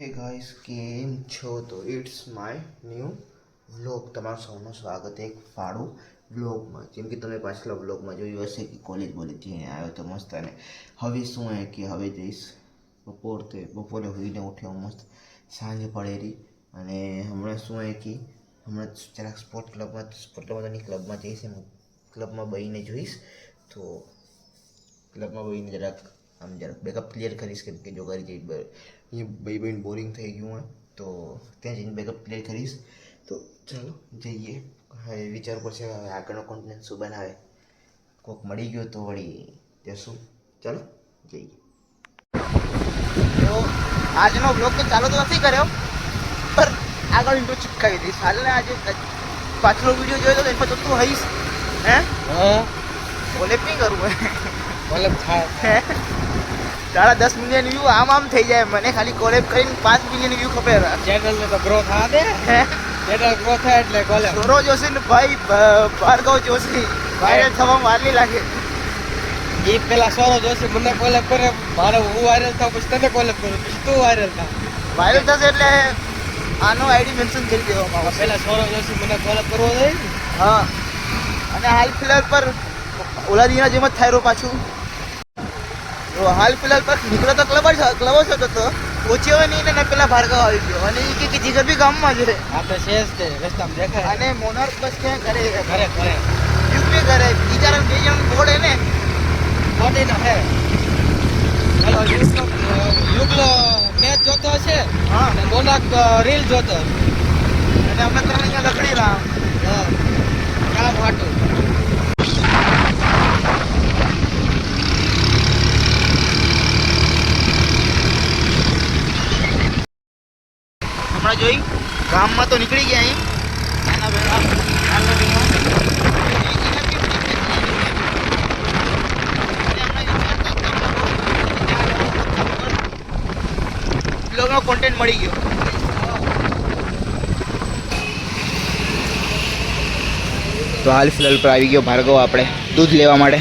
હે ગાઈસ કેમ છો? તો ઇટ્સ માય ન્યૂ વ્લોગ. તમારું સૌનું સ્વાગત એક ફાળું વ્લોગમાં. જેમ કે તમે પાછલા વ્લોગમાં જોયું હશે કે કોલેજ જઈને આવ્યો તો મસ્ત. અને હવે શું હે કે હવે જઈશ બપોરે હોઈને ઉઠ્યો મસ્ત, સાંજ પડેલી. અને હમણાં શું હે કે હમણાં જરાક સ્પોર્ટ ક્લબમાં તો નહીં, ક્લબમાં જઈશ. એમ ક્લબમાં બહીને જોઈશ. તો ક્લબમાં બહીને જરાક બેકઅપ ક્લિયર કરીશ. કેમ કે જો કરી જઈ અહીંયા બહીને બોરિંગ થઈ ગયું હોય તો ત્યાં જઈને બેકઅપ ક્લિયર કરીશ. તો ચાલો જઈએ. હવે વિચાર પડશે હવે આગળનો કોન્ટેન્ટ શું બનાવે. કોઈક મળી ગયો તો વળી જશું. ચાલો જઈએ. તો આજનો બ્લોગ તો ચાલુ તો નથી કર્યો, પર આગળ ઇન્ટ્રો ચિપકાવી દઈશ. હાલ ને આજે પાછલો વિડીયો જોયો તો એમાં તો તું હઈશ હે કોલેપ નહીં કરવું કોલેબ થાય તારા 10 મિલિયન વ્યૂ આમ થઈ જાય. મને ખાલી કોલેબ કરીને 5 મિલિયન વ્યૂ ખપે. ચેનલ ને તો ગ્રો થવા દે. ચેનલ ગ્રો થાય એટલે કોલેબ. સોરો જોશી ને ભાઈ ભાર્ગવ જોશી વાયરલ થવામાં વાર નહીં લાગે. એ પેલા સોરો જોશે મને કોલેબ કરે, મારે હું વાયરલ થાવ પછી તને કોલેબ કરું, પછી તું વાયરલ થાવ. વાયરલ થશે એટલે આનો આઈડી મેન્શન કરી દેવામાં આવશે. પેલા સોરો જોશે મને કોલેબ કરવો જોઈએ. હા, અને હાલ ફિલહાલ પર ઓલાદીના જેમ જ થાય રહ્યો પાછું. તો હાલ ફિલહાલ પર નીકળો તો ક્લબ જ હતો. ઓછી હોય નહીં ને પેલા ભાર્ગવ આવી ગયો. અને એ કે જીગર બી ગામમાં છે. આપણે શેષ છે રસ્તામાં દેખાય. અને મોનાર્ક બસ ક્યાં કરે ઘરે ઘરે યુપી કરે. બીજા 2 જણ બોડે ને મોટી ના હે. હાલો યુગલો મેચ જોતો હશે. હા, અને મોનાક રીલ જોતો. અને અમે 3 અહીંયા લકડી રહ્યા. હા, કામ હાટું. હમણાં જોઈ ગામમાં તો નીકળી ગયા અહીં નાના ભેગા બ્લોગનો કોન્ટેન્ટ મળી ગયો. તો હાલ ફિલહાલ પર આવી ગયો ભાર્ગવ આપણે દૂધ લેવા માટે.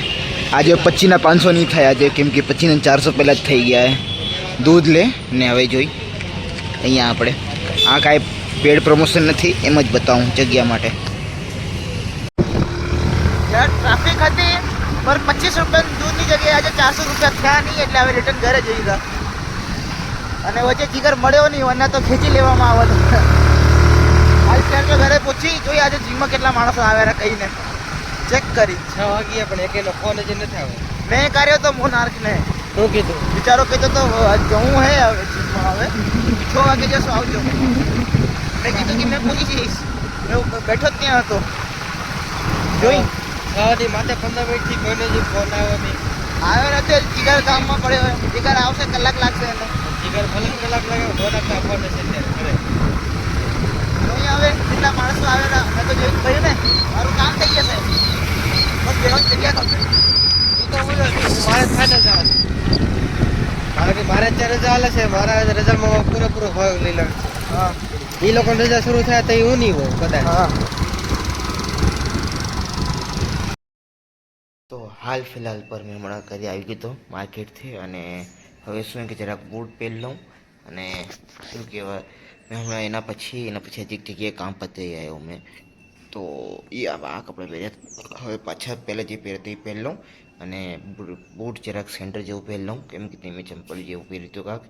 આજે 25 ના 500 નહીં થાય આજે, કેમ કે 25 ને 400 પહેલાં જ થઈ ગયા હે. દૂધ લે ને હવે જોઈ અહીંયા આપણે આ કાંઈ પેડ પ્રમોશન નથી, એમ જ બતાવું જગ્યા માટે. ટ્રાફિક હતી પર 25 રૂપિયા દૂધની જગ્યાએ આજે 400 રૂપિયા થયા નહીં, એટલે હવે રિટર્ન ઘરે જઈ ગયા. અને વચ્ચે જીગર મળ્યો નહીં, વરના તો ખેંચી લેવામાં આવતો. હાલ ત્યાં તો ઘરે પૂછી જોઈ આજે જીમમાં કેટલા માણસો આવ્યા કહીને ચેક કરી. 6 વાગ્યા પણ એકેનો ફોન જ નથી આવ્યો. મેં કર્યો તો મોનાર્કને. શું કીધું? બિચારો કીધો તો જવું હે હવે જીમમાં. હવે 6 વાગે જશો આવજો. મેં કીધું કે મેં પૂછી જઈશ. હું બેઠો જ ત્યાં હતો. જોઈ ની માથે 15 મિનિટથી કોઈને જ ફોન આવ્યો નહીં. આવ્યો નથી. જીગર ગામમાં પડ્યો હોય. જીગર આવશે, કલાક લાગશે એને. જીગર ભલે કલાક લાગે, મોનાકના ફોન છે ત્યારે ઘરે. જોઈ હવે કેટલા માણસો આવેલા. મેં તો જોઈ કહ્યું ને મારું કામ થઈ જશે. બસ બેવાની જગ્યા ખપે. એ તો હું મારે થાય ને જવાનું. કારણ કે મારે અત્યારે રજા હાલે છે. મારા રજામાં પૂરેપૂરો ભાગ લઈ લે. હા, એ લોકો રજા શરૂ થાય તો હું નહીં હોય કદાચ. હા. તો હાલ ફિલહાલ પર મેં હમણાં કરી આવી ગયો તો માર્કેટથી. અને હવે શું કે જરાક બૂટ પહેરી લઉં. અને શું કહેવાય, મેં હમણાં એના પછી હજી જગ્યાએ કામ પતી આવ્યો મેં. તો એ આ કપડાં પહેર્યા. હવે પાછા પહેલાં જે પહેરતા એ પહેરી લઉં. અને બૂટ જરાક સેન્ટર જેવું પહેરી લઉં, કેમ કે મેં ચંપલ જેવું પહેર્યું હતું કાંક.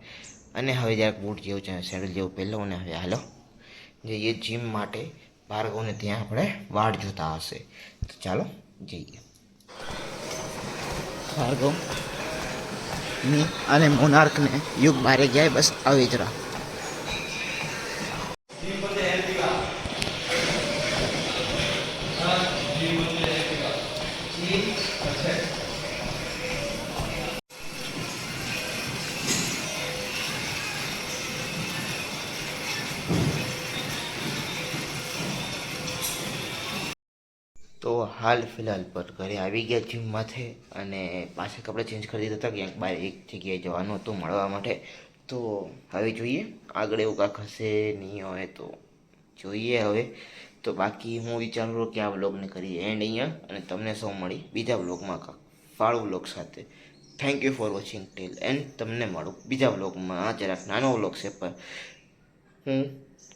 અને હવે જરાક બૂટ જેવું સેન્ડલ જેવું પહેરી લઉં. અને હવે હાલો જઈએ જીમ માટે. ભાર્ગવને ત્યાં આપણે વાળ જોતા હશે. તો ચાલો જઈએ. ભાર્ગવ અને મોનાર્કને યુગ બારે જાય, બસ આવી જ રાહ. તો હાલ ફિલહાલ પર ઘરે આવી ગયા જીમમાંથી. અને પાછા કપડાં ચેન્જ કરી દીધા હતા. ક્યાંક બહાર એક જગ્યાએ જવાનું હતું મળવા માટે. તો હવે જોઈએ આગળ એવું કાંક હશે નહીં હોય તો જોઈએ હવે. તો બાકી હું વિચારું છું કે આ વ્લોગને કરીએ એન્ડ અહીંયા. અને તમને સૌ મળી બીજા વ્લોગમાં કાંક ફાળું વ્લોગ સાથે. Thank you for watching till end. તમને મળું બીજા વ્લોગમાં. જરાક નાનો વ્લોગ છે પણ હું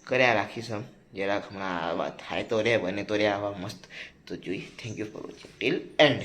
કર્યા રાખીશ આમ જરાક હમણાં આવા થાય તો રે બને તો રે આવા મસ્ત તો જોઈ. Thank you for watching till and.